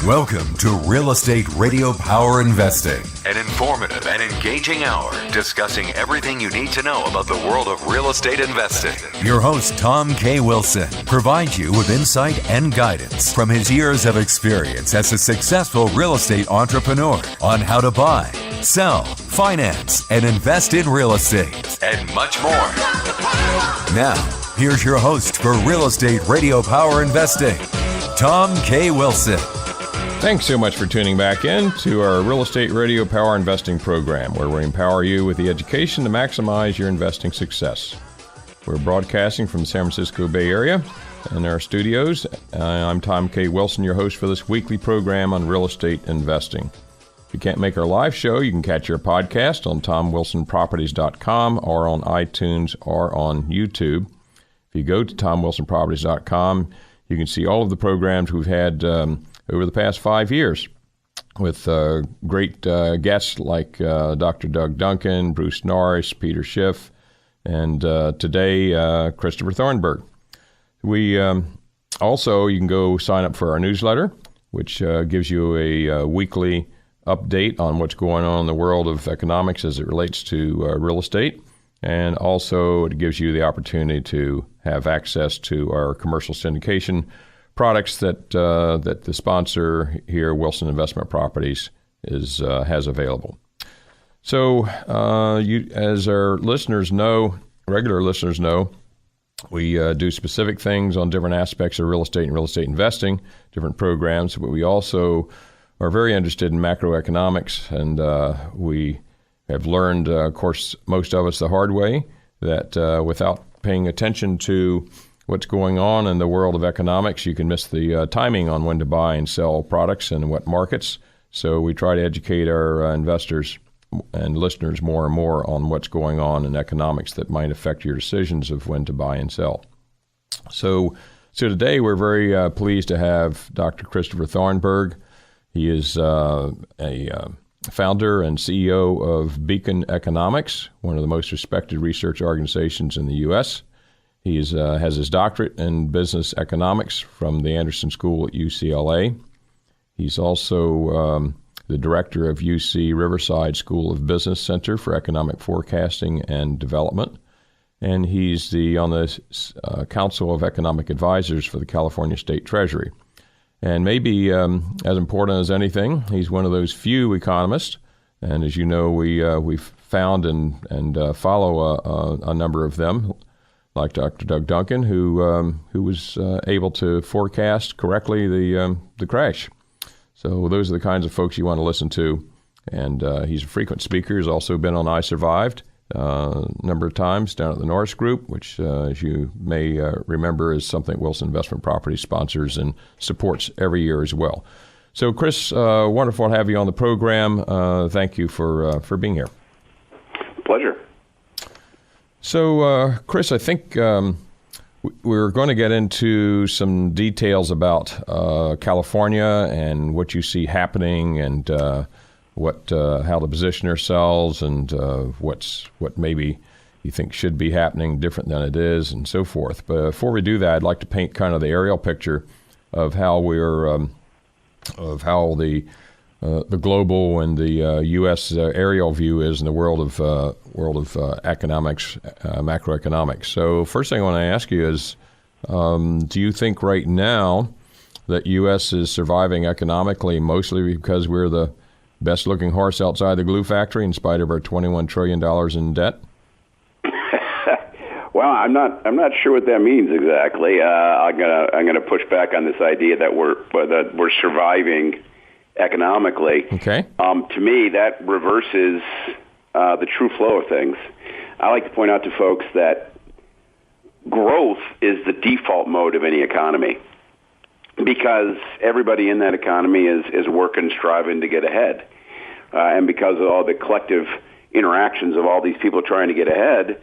Welcome to Real Estate Radio Power Investing, an informative and engaging hour discussing everything you need to know about the world of real estate investing. Your host, Tom K. Wilson, provides you with insight and guidance from his years of experience as a successful real estate entrepreneur on how to buy, sell, finance, and invest in real estate, and much more. Now, here's your host for Real Estate Radio Power Investing, Tom K. Wilson. Thanks so much for tuning back in to our Real Estate Radio Power Investing program, where we empower you with the education to maximize your investing success. We're broadcasting from the San Francisco Bay Area in our studios. I'm Tom K. Wilson, your host for this weekly program on real estate investing. If you can't make our live show, you can catch our podcast on TomWilsonProperties.com or on iTunes or on YouTube. If you go to TomWilsonProperties.com, you can see all of the programs we've had over the past 5 years with great guests like Dr. Doug Duncan, Bruce Norris, Peter Schiff, and today Christopher Thornburg. We also, you can go sign up for our newsletter, which gives you a weekly update on what's going on in the world of economics as it relates to real estate. And also it gives you the opportunity to have access to our commercial syndication products that the sponsor here, Wilson Investment Properties, has available. So, as our listeners know, regular listeners know, we do specific things on different aspects of real estate and real estate investing, different programs, but we also are very interested in macroeconomics, and we have learned, of course, most of us the hard way, that without paying attention to what's going on in the world of economics, you can miss the timing on when to buy and sell products and in what markets. So we try to educate our investors and listeners more and more on what's going on in economics that might affect your decisions of when to buy and sell. So today we're very pleased to have Dr. Christopher Thornburg. He is a founder and CEO of Beacon Economics, one of the most respected research organizations in the U.S. He has his doctorate in business economics from the Anderson School at UCLA. He's also the director of UC Riverside School of Business Center for Economic Forecasting and Development. And he's on the Council of Economic Advisors for the California State Treasury. And maybe as important as anything, he's one of those few economists. And as you know, we've found and follow a number of them, like Dr. Doug Duncan, who was able to forecast correctly the crash. So those are the kinds of folks you want to listen to. And he's a frequent speaker. He's also been on I Survived a number of times down at the Norris Group, which, as you may remember, is something Wilson Investment Properties sponsors and supports every year as well. So, Chris, wonderful to have you on the program. Thank you for being here. Pleasure. So, Chris, I think we're going to get into some details about California and what you see happening and how to position ourselves and what maybe you think should be happening different than it is and so forth. But before we do that, I'd like to paint kind of the aerial picture of how the global and the U.S. aerial view is in the world of economics, macroeconomics. So first thing I want to ask you is, do you think right now that U.S. is surviving economically mostly because we're the best-looking horse outside the glue factory in spite of our $21 trillion in debt? Well, I'm not sure what that means exactly. I'm gonna push back on this idea that we're surviving economically. Okay. To me, that reverses the true flow of things. I like to point out to folks that growth is the default mode of any economy, because everybody in that economy is working, striving to get ahead. And because of all the collective interactions of all these people trying to get ahead,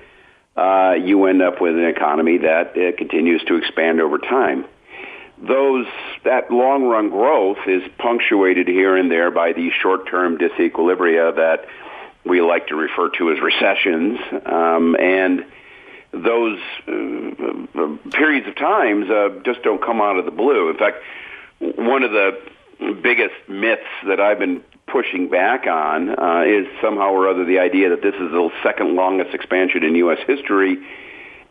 you end up with an economy that continues to expand over time. That long-run growth is punctuated here and there by these short-term disequilibria that we like to refer to as recessions. And those periods of times just don't come out of the blue. In fact, one of the biggest myths that I've been pushing back on is somehow or other the idea that this is the second longest expansion in U.S. history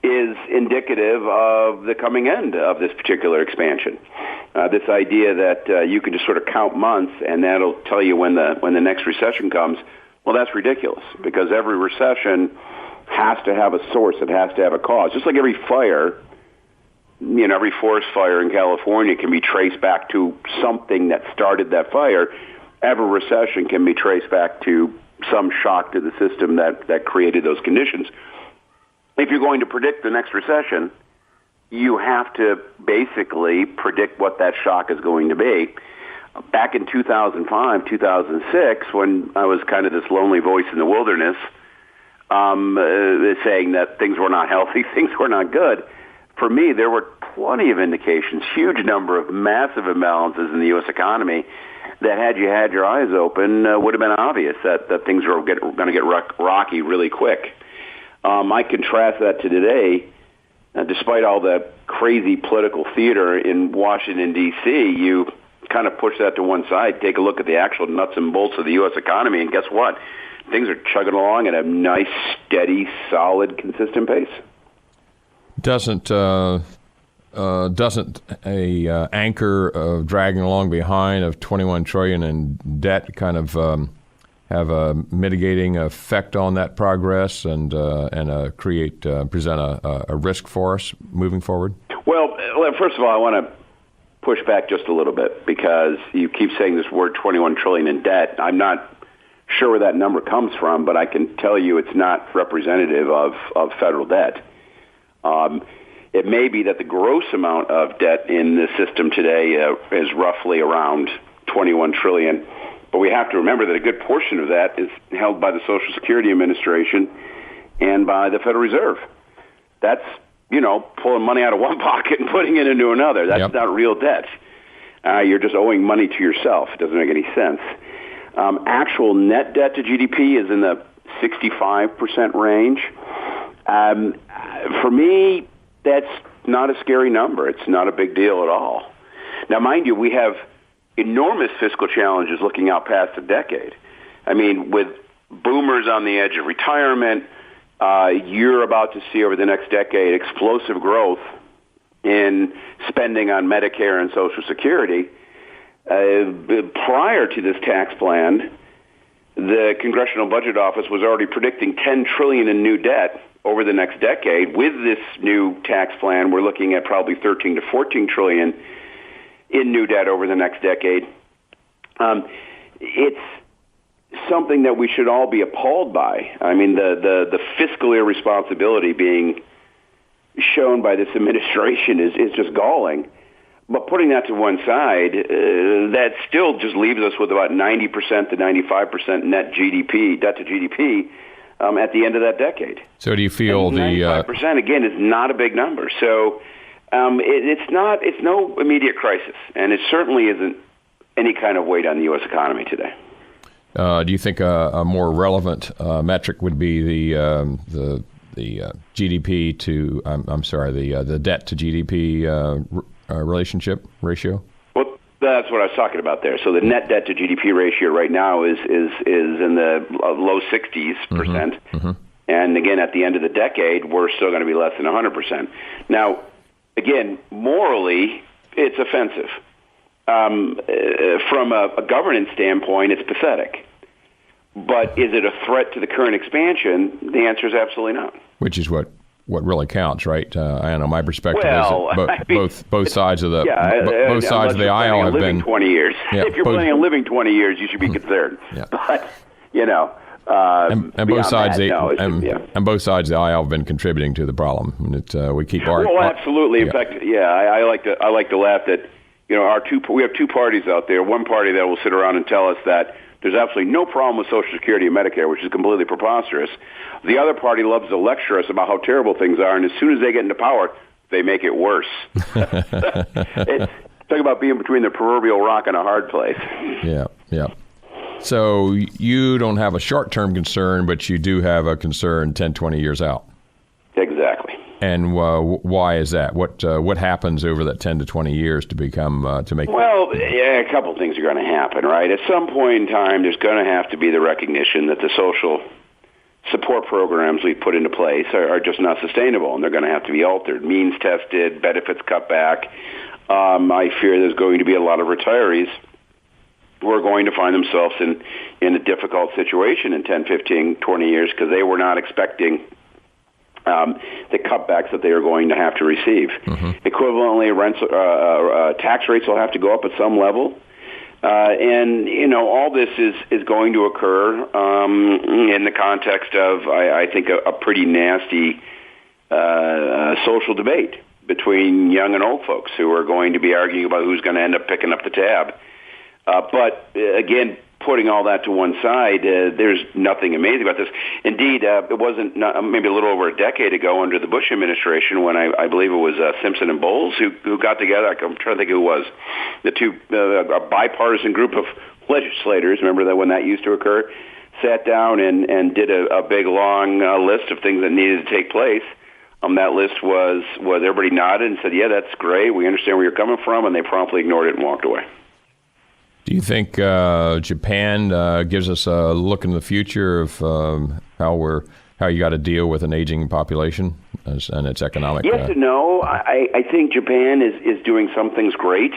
is indicative of the coming end of this particular expansion. This idea that you can just sort of count months and that'll tell you when the next recession comes, well, that's ridiculous, because every recession has to have a source. It has to have a cause. Just like every fire, every forest fire in California can be traced back to something that started that fire. Every recession can be traced back to some shock to the system that created those conditions. If you're going to predict the next recession, you have to basically predict what that shock is going to be. Back in 2005, 2006, when I was kind of this lonely voice in the wilderness, saying that things were not healthy, things were not good, for me, there were plenty of indications, huge number of massive imbalances in the U.S. economy that had you had your eyes open would have been obvious that things were going to get rocky really quick. I contrast that to today. Despite all the crazy political theater in Washington, D.C., you kind of push that to one side, take a look at the actual nuts and bolts of the U.S. economy, and guess what? Things are chugging along at a nice, steady, solid, consistent pace. Doesn't a anchor of dragging along behind of $21 trillion in debt kind of have a mitigating effect on that progress and present a risk for us moving forward? Well, first of all, I want to push back just a little bit, because you keep saying this word $21 trillion in debt. I'm not sure where that number comes from, but I can tell you it's not representative of federal debt. It may be that the gross amount of debt in the system today is roughly around $21 trillion. But we have to remember that a good portion of that is held by the Social Security Administration and by the Federal Reserve. That's, pulling money out of one pocket and putting it into another. That's not real debt. You're just owing money to yourself. It doesn't make any sense. Actual net debt to GDP is in the 65% range. For me, that's not a scary number. It's not a big deal at all. Now, mind you, we have enormous fiscal challenges looking out past a decade. I mean, with boomers on the edge of retirement, you're about to see over the next decade explosive growth in spending on Medicare and Social Security. Prior to this tax plan, the Congressional Budget Office was already predicting $10 trillion in new debt over the next decade. With this new tax plan, we're looking at probably $13 to $14 trillion in new debt over the next decade. It's something that we should all be appalled by. I mean, the fiscal irresponsibility being shown by this administration is just galling. But putting that to one side, that still just leaves us with about 90% to 95% net GDP, debt to GDP, at the end of that decade. So do you feel and 95% again is not a big number. So it's no immediate crisis, and it certainly isn't any kind of weight on the U.S. economy today. Do you think a more relevant metric would be the GDP to the debt to GDP ratio? Well, that's what I was talking about there. So the net debt to GDP ratio right now is in the low 60s percent. Mm-hmm. And again, at the end of the decade, we're still going to be less than 100%. Now, again, morally, it's offensive. From a governance standpoint, it's pathetic. But is it a threat to the current expansion? The answer is absolutely not. Which is what really counts, right? I don't know. My perspective is that both sides of the both sides of the aisle have been 20 years. Yeah, if you're planning on living 20 years, you should be concerned. Yeah. But and both sides and both sides of the aisle have been contributing to the problem. And we keep arguing. Well, absolutely. In fact, I like to laugh that we have two parties out there. One party that will sit around and tell us that there's absolutely no problem with Social Security and Medicare, which is completely preposterous. The other party loves to lecture us about how terrible things are, and as soon as they get into power, they make it worse. Talk about being between the proverbial rock and a hard place. Yeah. So you don't have a short-term concern, but you do have a concern 10, 20 years out. Exactly. And why is that? What happens over that 10 to 20 years to become to make? Well, yeah, a couple things are going to happen, right? At some point in time, there's going to have to be the recognition that the social support programs we've put into place are just not sustainable, and they're going to have to be altered, means tested, benefits cut back. I fear there's going to be a lot of retirees who are going to find themselves in a difficult situation in 10, 15, 20 years because they were not expecting the cutbacks that they are going to have to receive. Mm-hmm. Equivalently, tax rates will have to go up at some level. And, all this is going to occur in the context of, I think, a pretty nasty social debate between young and old folks who are going to be arguing about who's going to end up picking up the tab. But, again, putting all that to one side, there's nothing amazing about this. Indeed, it wasn't maybe a little over a decade ago under the Bush administration when I believe it was Simpson and Bowles who got together. I'm trying to think who it was. The two, a bipartisan group of legislators, remember that when that used to occur, sat down and did a big, long list of things that needed to take place. That list was everybody nodded and said, yeah, that's great. We understand where you're coming from, and they promptly ignored it and walked away. Do you think Japan gives us a look in the future of how you got to deal with an aging population and its economic? Yes and no. I think Japan is doing some things great,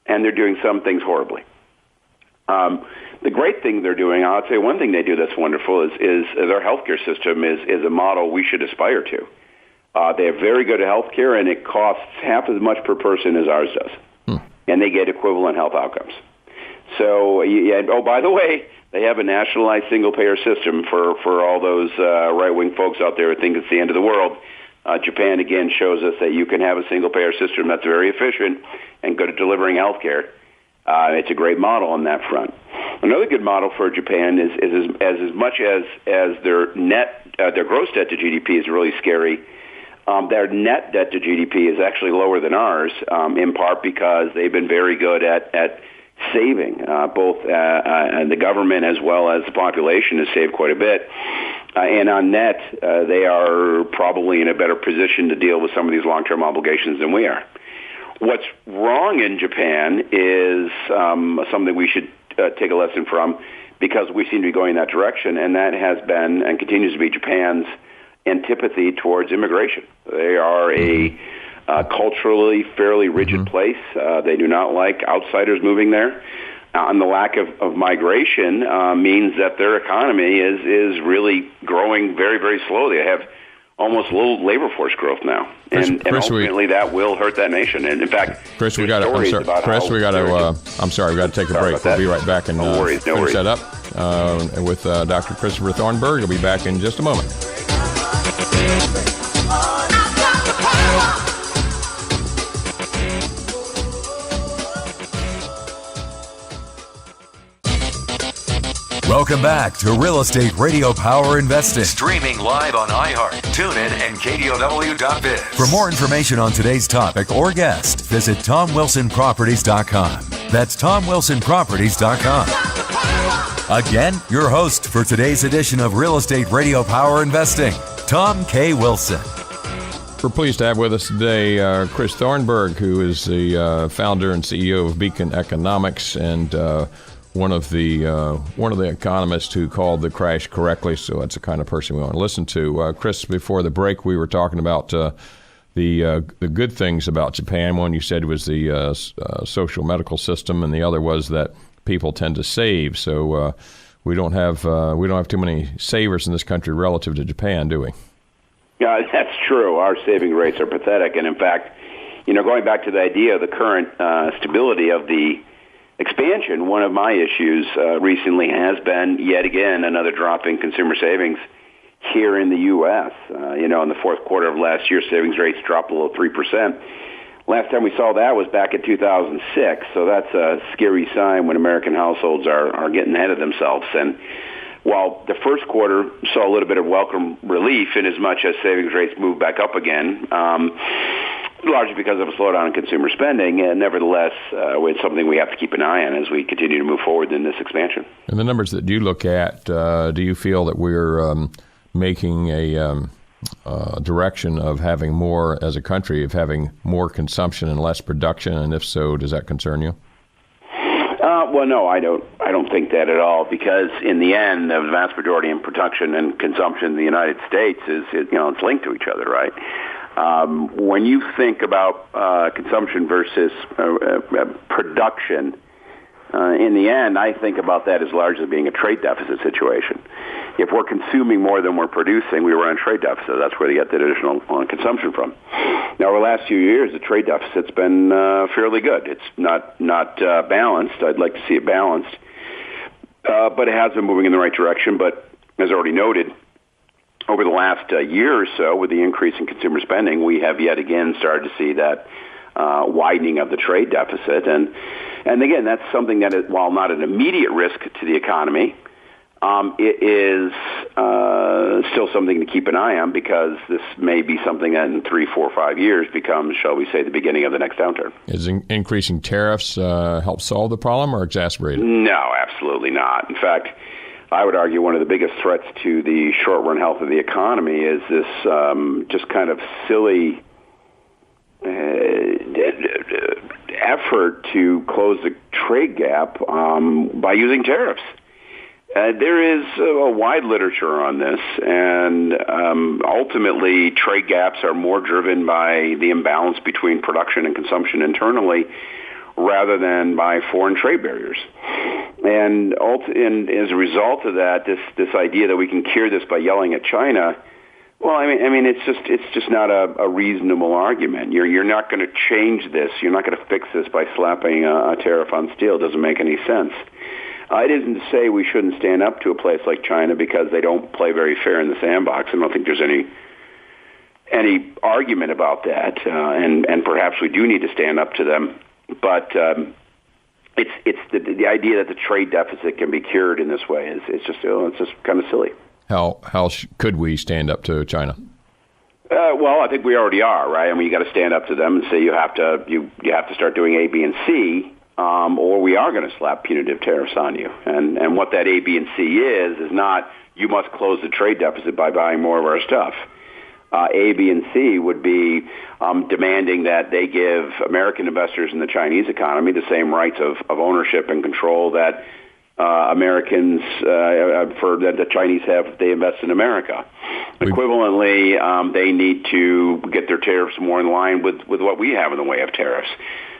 and they're doing some things horribly. The great thing they're doing, I'll say one thing they do that's wonderful is their healthcare system is a model we should aspire to. They have very good healthcare, and it costs half as much per person as ours does, and they get equivalent health outcomes. So, by the way, they have a nationalized single-payer system for all those right-wing folks out there who think it's the end of the world. Japan, again, shows us that you can have a single-payer system that's very efficient and good at delivering health care. It's a great model on that front. Another good model for Japan is as much as their gross debt to GDP is really scary. Their net debt to GDP is actually lower than ours, in part because they've been very good at saving. Both the government as well as the population has saved quite a bit. And on net, they are probably in a better position to deal with some of these long-term obligations than we are. What's wrong in Japan is something we should take a lesson from, because we seem to be going in that direction, and that has been and continues to be Japan's antipathy towards immigration. They are a culturally fairly rigid place. They do not like outsiders moving there. And the lack of migration means that their economy is really growing very, very slowly. They have almost low labor force growth now, and ultimately that will hurt that nation. And in fact, Chris, we got to take a break. We'll be right back and finish that up with Dr. Christopher Thornburg. He'll be back in just a moment. Welcome back to Real Estate Radio Power Investing. Streaming live on iHeart, TuneIn, and KDOW.biz. For more information on today's topic or guest, visit TomWilsonProperties.com. That's TomWilsonProperties.com. Again, your host for today's edition of Real Estate Radio Power Investing, Tom K. Wilson. We're pleased to have with us today Chris Thornburg, who is the founder and CEO of Beacon Economics, and one of the economists who called the crash correctly. So that's the kind of person we want to listen to. Chris, before the break, we were talking about the good things about Japan. One you said was the social medical system, and the other was that people tend to save. So we don't have too many savers in this country relative to Japan, do we? Yeah, that's true. Our saving rates are pathetic, and in fact, going back to the idea of the current stability of the expansion, one of my issues recently has been, yet again, another drop in consumer savings here in the U.S. In the fourth quarter of last year, savings rates dropped below 3%. Last time we saw that was back in 2006, so that's a scary sign when American households are getting ahead of themselves. And while the first quarter saw a little bit of welcome relief in as much as savings rates moved back up again, largely because of a slowdown in consumer spending, and nevertheless, it's something we have to keep an eye on as we continue to move forward in this expansion. And the numbers that you look at, do you feel that we're making a direction of having more as a country, of having more consumption and less production? And if so, does that concern you? Well, no, I don't think that at all, because in the end, the vast majority in production and consumption in the United States is it's linked to each other, right? When you think about consumption versus production, in the end, I think about that as largely being a trade deficit situation. If we're consuming more than we're producing, we run a trade deficit. That's where they get the additional consumption from. Now, over the last few years, the trade deficit's been fairly good. It's not balanced. I'd like to see it balanced. But it has been moving in the right direction. But as already noted, over the last year or so, with the increase in consumer spending, we have yet again started to see that widening of the trade deficit. And again, that's something that, while not an immediate risk to the economy, it is still something to keep an eye on, because this may be something that in 3, 4, 5 years becomes, shall we say, the beginning of the next downturn. Is increasing tariffs help solve the problem or exacerbate it? No, absolutely not. In fact, I would argue one of the biggest threats to the short-run health of the economy is this just kind of silly effort to close the trade gap by using tariffs. There is a wide literature on this, and ultimately trade gaps are more driven by the imbalance between production and consumption internally rather than by foreign trade barriers. And as a result of that, this idea that we can cure this by yelling at China, well, I mean, it's just not a reasonable argument. You're not going to change this. You're not going to fix this by slapping a tariff on steel. It doesn't make any sense. It isn't to say we shouldn't stand up to a place like China because they don't play very fair in the sandbox. I don't think there's any argument about that, and perhaps we do need to stand up to them. But it's the idea that the trade deficit can be cured in this way is just kind of silly. How could we stand up to China? Well, I think we already are, right? I mean, you got to stand up to them and say you have to start doing A, B, and C, or we are going to slap punitive tariffs on you. And what that A, B, and C is not you must close the trade deficit by buying more of our stuff. A, B, and C would be demanding that they give American investors in the Chinese economy the same rights of ownership and control that Americans that the Chinese have if they invest in America. Equivalently, they need to get their tariffs more in line with what we have in the way of tariffs.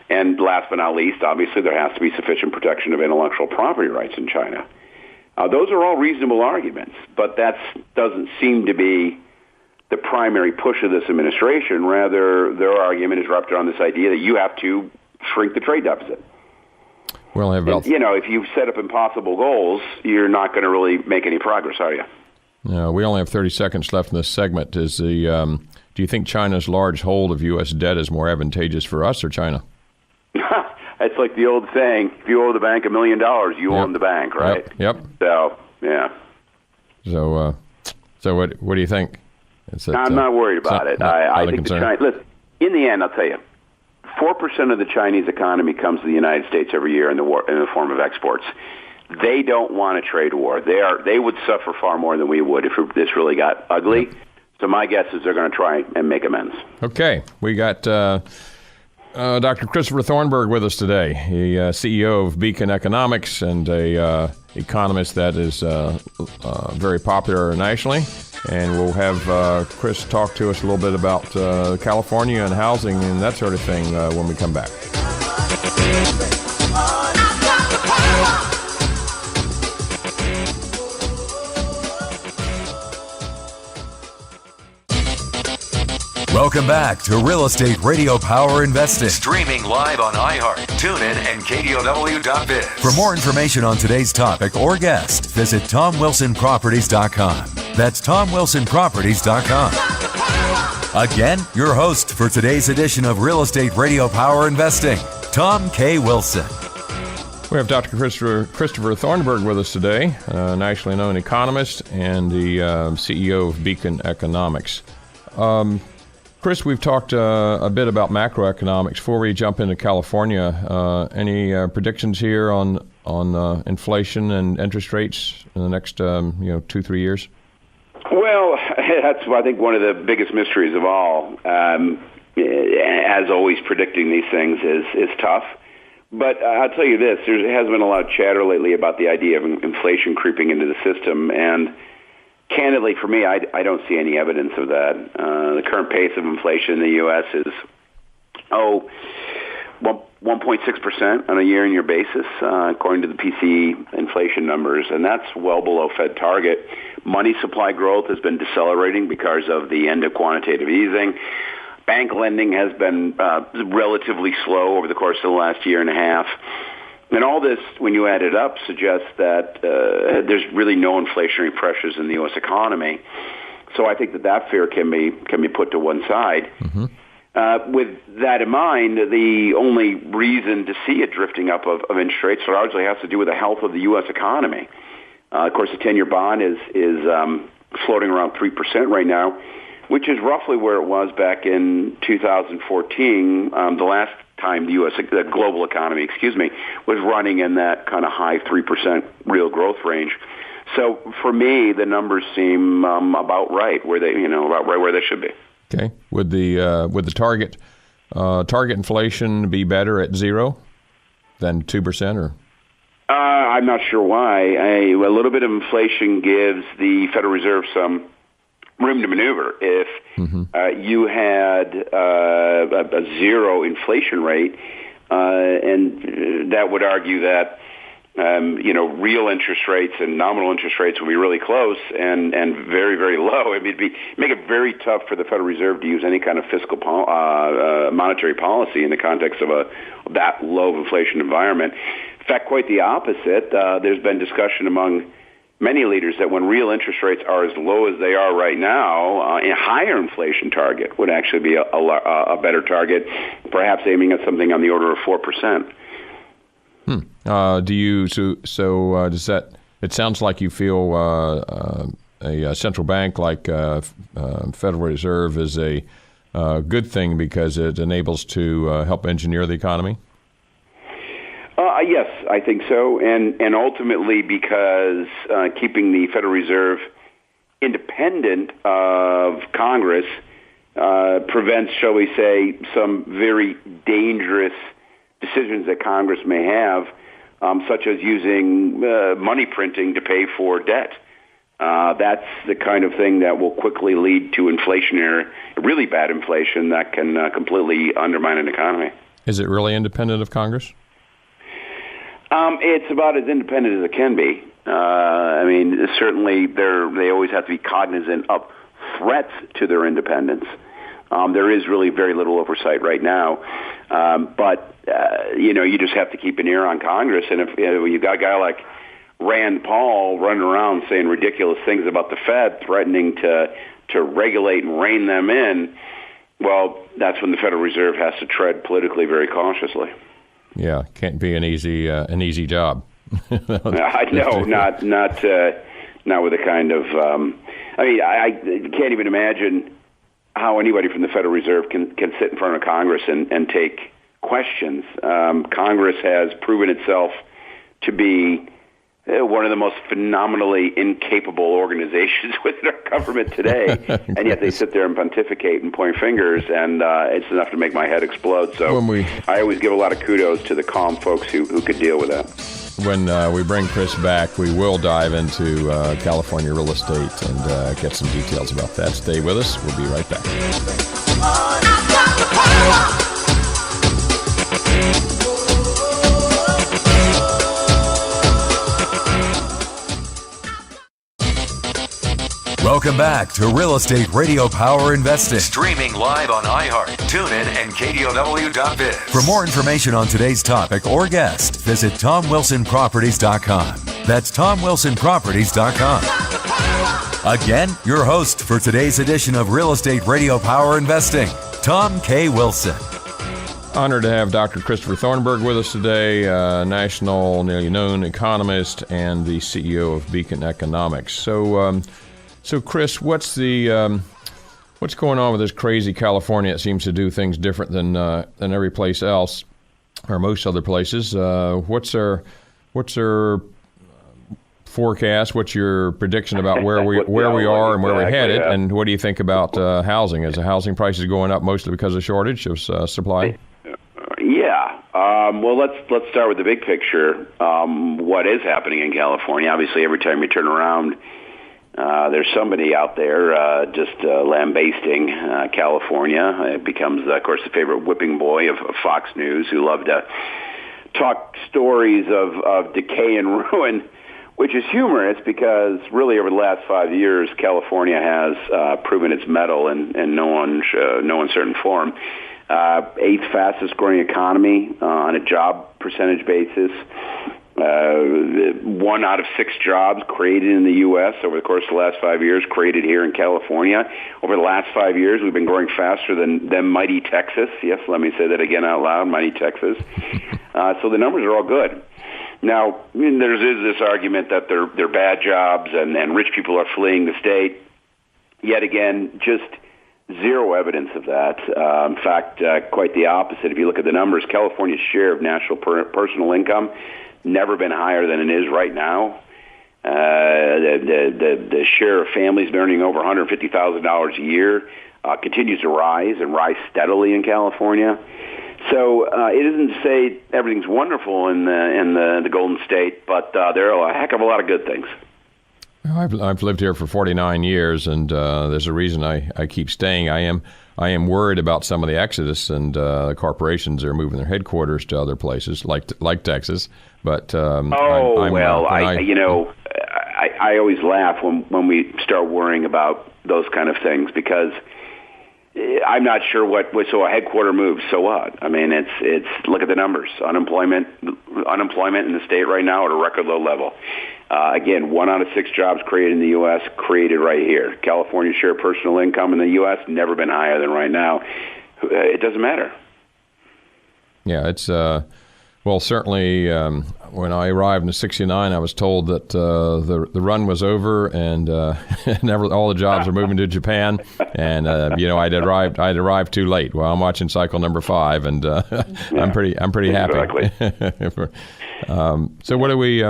And last but not least, obviously, there has to be sufficient protection of intellectual property rights in China. Those are all reasonable arguments, but that doesn't seem to be the primary push of this administration. Rather, their argument is wrapped around this idea that you have to shrink the trade deficit. Well, if you set up impossible goals, you're not going to really make any progress, are you? No, we only have 30 seconds left in this segment. Do you think China's large hold of U.S. debt is more advantageous for us or China? It's like the old saying, if you owe the bank $1 million, you own the bank, right? Yep. So, yeah. So what do you think? I'm not worried about it. I think listen, in the end, I'll tell you, 4% of the Chinese economy comes to the United States every year in the form of exports. They don't want a trade war. They would suffer far more than we would if this really got ugly. So my guess is they're going to try and make amends. Okay. We got Dr. Christopher Thornburg with us today, the CEO of Beacon Economics and a economist that is very popular nationally. And we'll have Chris talk to us a little bit about California and housing and that sort of thing when we come back. Welcome back to Real Estate Radio Power Investing. Streaming live on iHeart, TuneIn, and KDOW.biz. For more information on today's topic or guest, visit TomWilsonProperties.com. That's TomWilsonProperties.com. Again, your host for today's edition of Real Estate Radio Power Investing, Tom K. Wilson. We have Dr. Christopher Thornburg with us today, a nationally known economist and the CEO of Beacon Economics. Chris, we've talked a bit about macroeconomics. Before we jump into California, any predictions here on inflation and interest rates in the next 2-3 years? Well, That's, I think, one of the biggest mysteries of all. As always, predicting these things is tough. But I'll tell you this, there has been a lot of chatter lately about the idea of inflation creeping into the system, and candidly, for me, I don't see any evidence of that. The current pace of inflation in the U.S. is, 1.6% on a year-on-year basis, according to the PCE inflation numbers, and that's well below Fed target. Money supply growth has been decelerating because of the end of quantitative easing. Bank lending has been relatively slow over the course of the last year and a half. And all this, when you add it up, suggests that there's really no inflationary pressures in the U.S. economy. So I think that fear can be put to one side. Mm-hmm. With that in mind, the only reason to see a drifting up of interest rates largely has to do with the health of the U.S. economy. Of course, the 10-year bond is floating around 3% right now, which is roughly where it was back in 2014, the last time the global economy, was running in that kind of high 3% real growth range. So for me, the numbers seem about right where they should be. Okay. Would the target inflation be better at 0 than 2%, or? I'm not sure why. A little bit of inflation gives the Federal Reserve some room to maneuver. If you had a 0 inflation rate, and that would argue that real interest rates and nominal interest rates will be really close and very, very low. It'd make it very tough for the Federal Reserve to use any kind of fiscal monetary policy in the context of that low inflation environment. In fact, quite the opposite. There's been discussion among many leaders that when real interest rates are as low as they are right now, a higher inflation target would actually be a better target, perhaps aiming at something on the order of 4%. Does that? It sounds like you feel a central bank like Federal Reserve is a good thing because it enables to help engineer the economy. Yes, I think so, and ultimately because keeping the Federal Reserve independent of Congress prevents, shall we say, some very dangerous decisions that Congress may have, such as using money printing to pay for debt. That's the kind of thing that will quickly lead to really bad inflation that can completely undermine an economy. Is it really independent of Congress? It's about as independent as it can be. Certainly they always have to be cognizant of threats to their independence. There is really very little oversight right now. But you just have to keep an ear on Congress. And if you've got a guy like Rand Paul running around saying ridiculous things about the Fed, threatening to regulate and rein them in, well, that's when the Federal Reserve has to tread politically very cautiously. Yeah, can't be an easy job. I know, not with the kind of. I can't even imagine how anybody from the Federal Reserve can sit in front of Congress and take questions. Congress has proven itself to be one of the most phenomenally incapable organizations within our government today, and yet they sit there and pontificate and point fingers, and it's enough to make my head explode. So I always give a lot of kudos to the calm folks who could deal with that. When we bring Chris back, we will dive into California real estate and get some details about that. Stay with us. We'll be right back. Welcome back to Real Estate Radio Power Investing. Streaming live on iHeart, TuneIn, and KDOW.biz. For more information on today's topic or guest, visit TomWilsonProperties.com. That's TomWilsonProperties.com. Again, your host for today's edition of Real Estate Radio Power Investing, Tom K. Wilson. Honored to have Dr. Christopher Thornburg with us today, nationally known economist and the CEO of Beacon Economics. So, Chris, what's going on with this crazy California? It seems to do things different than every place else, or most other places. What's their forecast? What's your prediction about where we are and where we're headed? Yeah. And what do you think about housing? Is the housing prices going up mostly because of shortage of supply? Yeah. Well, let's start with the big picture. What is happening in California? Obviously, every time you turn around, there's somebody out there just lambasting California. It becomes, of course, the favorite whipping boy of Fox News, who love to talk stories of decay and ruin, which is humorous because really over the last 5 years, California has proven its mettle in no uncertain form. Eighth fastest growing economy on a job percentage basis. 1 out of 6 jobs created in the U.S. over the course of the last 5 years created here in California. Over the last 5 years, we've been growing faster than mighty Texas. Yes, let me say that again out loud, mighty Texas. So the numbers are all good. Now, there is this argument that they're bad jobs and rich people are fleeing the state. Yet again, just zero evidence of that. In fact, quite the opposite. If you look at the numbers, California's share of national personal income never been higher than it is right now. The share of families earning over $150,000 a year continues to rise and rise steadily in California. So it isn't to say everything's wonderful in the Golden State, but there are a heck of a lot of good things. I've lived here for 49 years, and there's a reason I keep staying. I am worried about some of the exodus, and corporations are moving their headquarters to other places, like Texas. But I always laugh when we start worrying about those kind of things because I'm not sure what. So a headquarter moves. So what? I mean, it's look at the numbers. Unemployment in the state right now at a record low level. Again, 1 out of 6 jobs created in the U.S. created right here. California's share of personal income in the U.S. never been higher than right now. It doesn't matter. Yeah, it's well, certainly. When I arrived in '69, I was told that the run was over and all the jobs are moving to Japan, and I'd arrived too late. Well, I'm watching cycle number 5, and I'm pretty happy. Exactly. So what do we?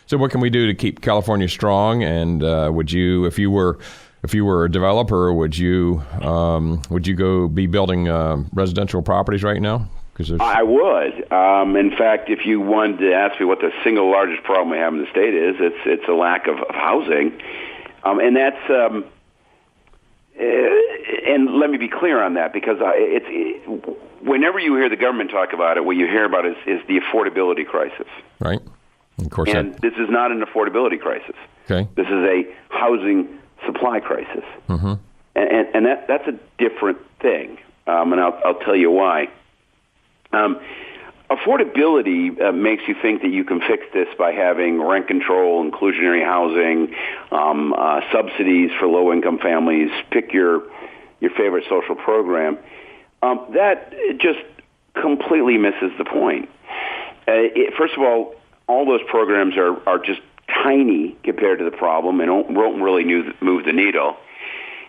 So what can we do to keep California strong? And would you, if you were a developer, would you go be building residential properties right now? I would. In fact, if you wanted to ask me what the single largest problem we have in the state is, it's a lack of housing, and that's. And let me be clear on that because whenever you hear the government talk about it, what you hear about is the affordability crisis. Right. Of course. And this is not an affordability crisis. Okay. This is a housing supply crisis. Mm-hmm. And that's a different thing. And I'll tell you why. Affordability makes you think that you can fix this by having rent control, inclusionary housing, subsidies for low-income families, pick your favorite social program. That just completely misses the point. First of all those programs are just tiny compared to the problem and won't really move the needle.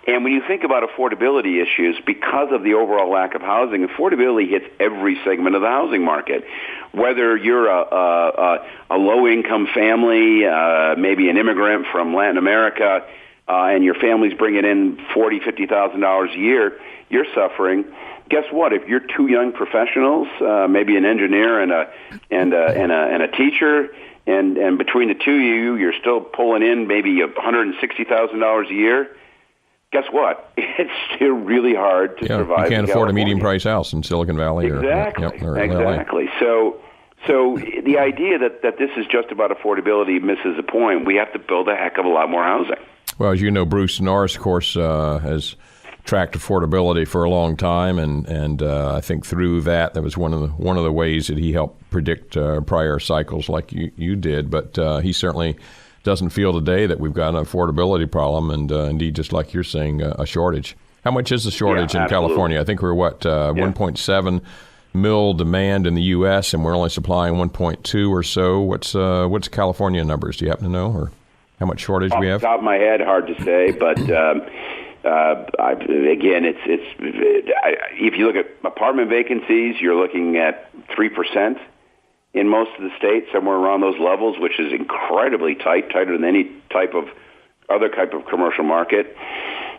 And when you think about affordability issues, because of the overall lack of housing, affordability hits every segment of the housing market. Whether you're a low-income family, maybe an immigrant from Latin America, and your family's bringing in $40,000, $50,000 a year, you're suffering. Guess what? If you're 2 young professionals, maybe an engineer and a teacher, and between the two of you, you're still pulling in maybe $160,000 a year. Guess what? It's still really hard to survive. You can't afford a medium-price house in Silicon Valley. Exactly. Or exactly. LA. So the idea that this is just about affordability misses the point. We have to build a heck of a lot more housing. Well, as you know, Bruce Norris, of course, has tracked affordability for a long time, and I think through that was one of the ways that he helped predict prior cycles like you did. But he certainly doesn't feel today that we've got an affordability problem, and indeed, just like you're saying, a shortage. How much is the shortage in California? I think we're 1.7 mil demand in the U.S., and we're only supplying 1.2 or so. What's California numbers? Do you happen to know, or how much shortage we have? Off the top of my head, hard to say, but again, if you look at apartment vacancies, you're looking at 3%. in most of the states, somewhere around those levels, which is incredibly tight, tighter than any other type of commercial market.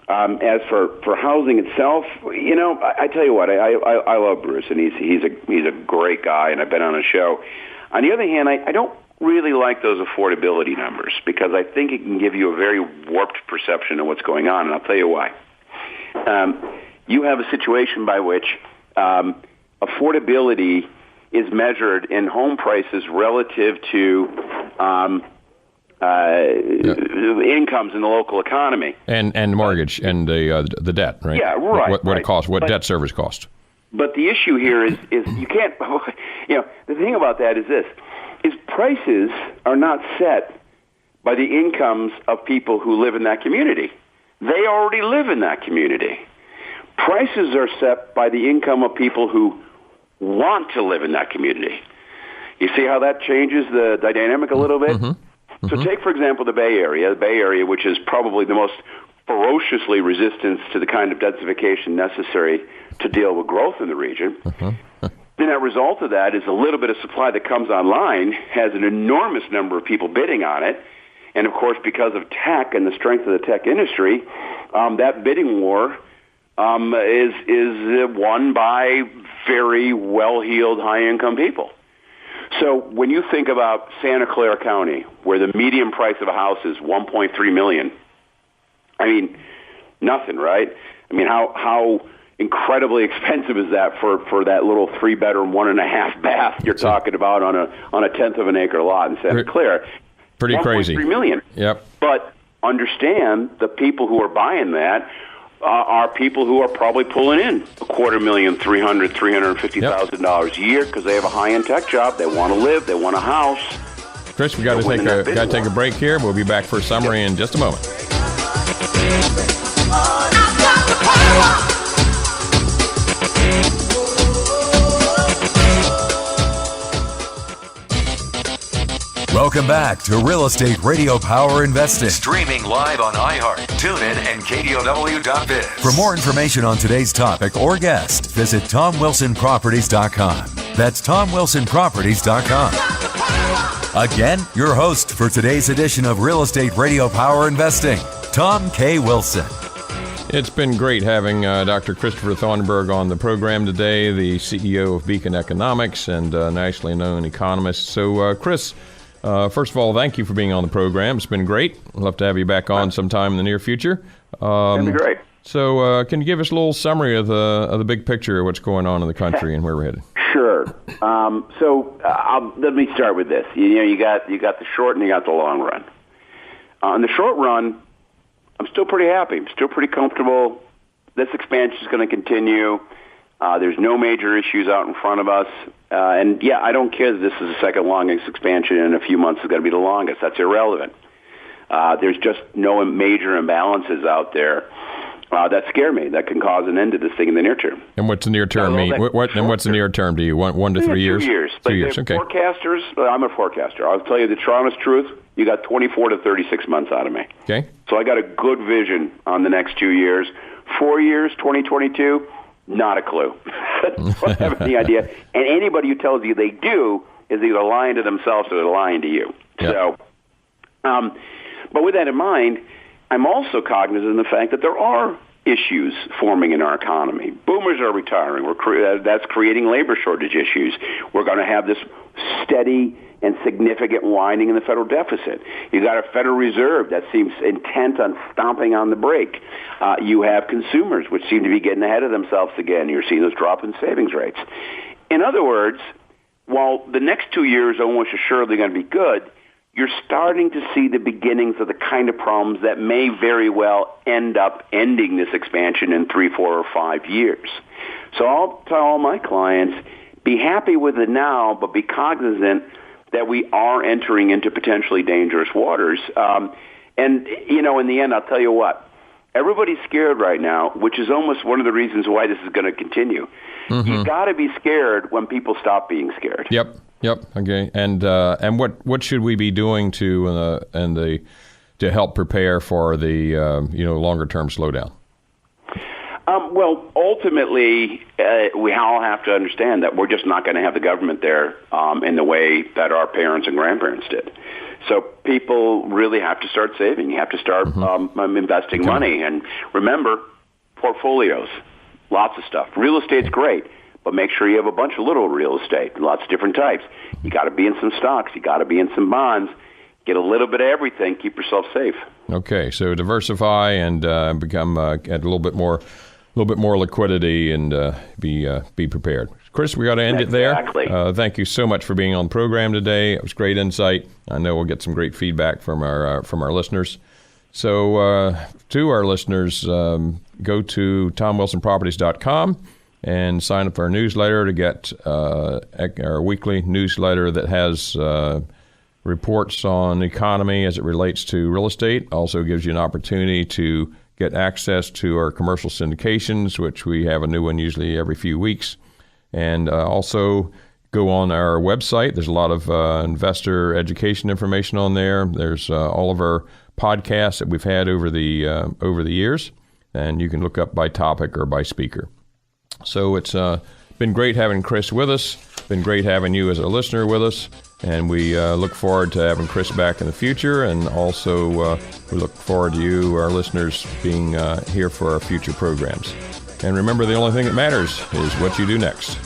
As for housing itself, I tell you what, I love Bruce, and he's a great guy, and I've been on his show. On the other hand, I don't really like those affordability numbers because I think it can give you a very warped perception of what's going on, and I'll tell you why. You have a situation by which affordability is measured in home prices relative to incomes in the local economy and mortgage and the debt, right? Yeah, right. What it costs, what debt service costs. But the issue here is you can't. The thing about that is this: is prices are not set by the incomes of people who live in that community. They already live in that community. Prices are set by the income of people who want to live in that community. You see how that changes the dynamic a little bit? Mm-hmm. So take, for example, the Bay Area, which is probably the most ferociously resistant to the kind of densification necessary to deal with growth in the region. The net result of that is a little bit of supply that comes online has an enormous number of people bidding on it. And, of course, because of tech and the strength of the tech industry, that bidding war is won by very well-heeled, high-income people. So when you think about Santa Clara County, where the median price of a house is $1.3 million, I mean, nothing, right? I mean, how incredibly expensive is that for that little 3-bedroom, 1.5 bath you're talking about on a tenth of an acre lot in Santa Clara? Pretty crazy. $1.3 million. Yep. But understand the people who are buying that are people who are probably pulling in $250,000, $350,000 a year because they have a high-end tech job. They want to live. They want a house. Chris, we got to take a break here. We'll be back for a summary in just a moment. Welcome back to Real Estate Radio Power Investing. Streaming live on iHeart, TuneIn, and KDOW.biz. For more information on today's topic or guest, visit TomWilsonProperties.com. That's TomWilsonProperties.com. Again, your host for today's edition of Real Estate Radio Power Investing, Tom K. Wilson. It's been great having Dr. Christopher Thornburg on the program today, the CEO of Beacon Economics and nationally known economist. So, Chris, first of all, thank you for being on the program. It's been great. I'd love to have you back on sometime in the near future. That'd be great. So can you give us a little summary of the big picture of what's going on in the country and where we're headed? Sure. Let me start with this. You got the short and you got the long run. In the short run, I'm still pretty happy. I'm still pretty comfortable. This expansion is going to continue. There's no major issues out in front of us. And I don't care that this is the second longest expansion and in a few months it's going to be the longest. That's irrelevant. There's just no major imbalances out there that scare me, that can cause an end to this thing in the near term. And what's the near term mean? What's the near term to you? 1 to 3 years? 2 years. 2 years, okay. Forecasters, I'm a forecaster. I'll tell you the honest truth. You got 24 to 36 months out of me. Okay. So I got a good vision on the next 2 years. 4 years, 2022, not a clue. Don't have any idea. And anybody who tells you they do is either lying to themselves or they're lying to you. Yep. So, but with that in mind, I'm also cognizant of the fact that there are issues forming in our economy. Boomers are retiring. That's creating labor shortage issues. We're going to have this steady and significant widening in the federal deficit. You got a Federal Reserve that seems intent on stomping on the brake. You have consumers, which seem to be getting ahead of themselves again. You're seeing those drop in savings rates. In other words, while the next 2 years are almost assuredly going to be good, you're starting to see the beginnings of the kind of problems that may very well end up ending this expansion in 3, 4, or 5 years. So I'll tell all my clients, be happy with it now, but be cognizant that we are entering into potentially dangerous waters. And, in the end, I'll tell you what, everybody's scared right now, which is almost one of the reasons why this is going to continue. Mm-hmm. You've got to be scared when people stop being scared. Yep. Okay. And what should we be doing to help prepare for the longer term slowdown? Well, ultimately, we all have to understand that we're just not going to have the government there in the way that our parents and grandparents did. So people really have to start saving. You have to start investing money. And remember, portfolios, lots of stuff. Real estate's great, but make sure you have a bunch of little real estate, lots of different types. You got to be in some stocks. You got to be in some bonds. Get a little bit of everything. Keep yourself safe. Okay, so diversify and become at a little bit more liquidity and be prepared. Chris, we got to end it there. Exactly. Thank you so much for being on the program today. It was great insight. I know we'll get some great feedback from our listeners. So to our listeners, go to TomWilsonProperties.com and sign up for our newsletter to get our weekly newsletter that has reports on the economy as it relates to real estate. Also gives you an opportunity to get access to our commercial syndications, which we have a new one usually every few weeks. And also go on our website. There's a lot of investor education information on there. There's all of our podcasts that we've had over the years, and you can look up by topic or by speaker. So it's been great having Chris with us. Been great having you as a listener with us, and we look forward to having Chris back in the future. And also we look forward to you, our listeners, being here for our future programs. And remember, the only thing that matters is what you do next.